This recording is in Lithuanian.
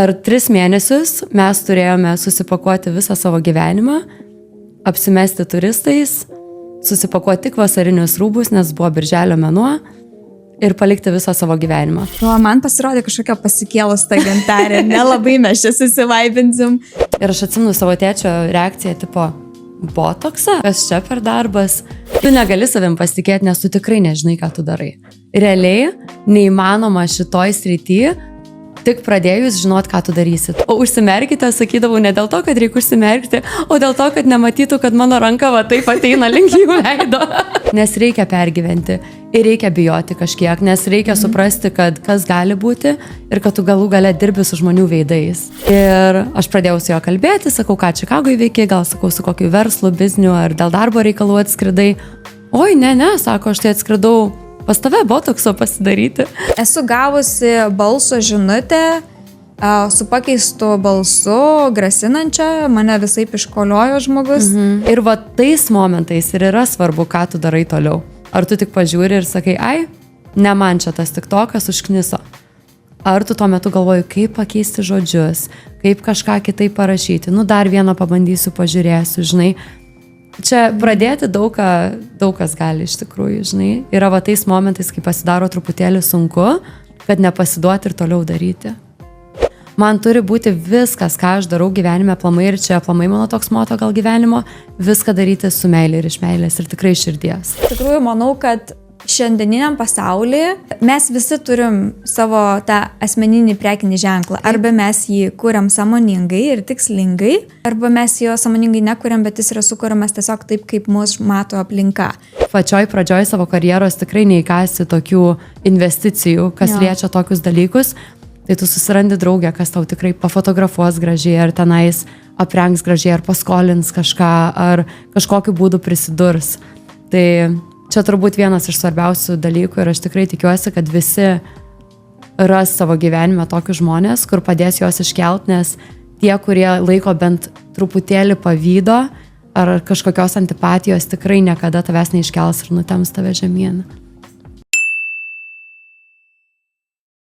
Per 3 mėnesius mes turėjome susipakuoti visą savo gyvenimą, apsimesti turistais, susipakuoti tik vasarinius rūbus, nes buvo birželio mėnuo, ir palikti visą savo gyvenimą. Man pasirodė kažkokia pasikėlus ta gintarė, nelabai mes čia susivaibinsim. Ir aš atsimenu savo tėčio reakciją tipo, botoksą, kas čia per darbas? Tu negali savim pasitikėti, nes tu tikrai nežinai, ką tu darai. Realiai neįmanoma šitoj srityje, tik pradėjus žinot, ką tu darysit. O užsimerkite, sakydavau, ne dėl to, kad reikia užsimerkti, o dėl to, kad nematytų, kad mano ranka va taip ateina link jų veido. Nes reikia pergyventi ir reikia bijoti kažkiek, nes reikia suprasti, kad kas gali būti ir kad tu galų gale dirbi su žmonių veidais. Ir aš pradėjau su juo kalbėti, sakau, ką Čikagoje veiki, gal sakau, su kokiu verslu, bizniu ar dėl darbo reikalų atskridai. Oi, ne, sako, aš tai atskridau pas tave botokso pasidaryti. Esu gavusi balso žinutę su pakeistu balsu, grasinančią, mane visai iškoliojo žmogus. Ir va tais momentais ir yra svarbu, ką tu darai toliau. Ar tu tik pažiūri ir sakai, ai, ne man čia tas tiktokas užkniso. Ar tu tuo metu galvoji, kaip pakeisti žodžius, kaip kažką kitaip parašyti. Nu, dar vieną pabandysiu, pažiūrėsiu, žinai. Čia pradėti daug kas gali iš tikrųjų, žinai. Yra va tais momentais, kai pasidaro truputėlį sunku, kad nepasiduoti ir toliau daryti. Man turi būti viskas, ką aš darau gyvenime aplamai, ir čia aplamai mano toks moto gal gyvenimo, viską daryti su meilė ir iš meilės ir tikrai širdies. Iš tikrųjų, manau, kad šiandieniniam pasaulyje mes visi turim savo tą asmeninį prekinį ženklą. Arba mes jį kuriam sąmoningai ir tikslingai, arba mes jo sąmoningai nekuriam, bet jis yra sukuriamas tiesiog taip, kaip mus mato aplinka. Pačioj pradžioj savo karjeros tikrai neįkasi tokių investicijų, kas liečia tokius dalykus. Tai tu susirandi draugę, kas tau tikrai pafotografuos gražiai, ar tenais aprengs gražiai, ar paskolins kažką, ar kažkokiu būdu prisidurs. Tai čia turbūt vienas iš svarbiausių dalykų ir aš tikrai tikiuosi, kad visi ras savo gyvenime tokius žmonės, kur padės juos iškelt, nes tie, kurie laiko bent truputėlį pavydo ar kažkokios antipatijos, tikrai niekada tavęs neiškels ir nutems tave žemyn.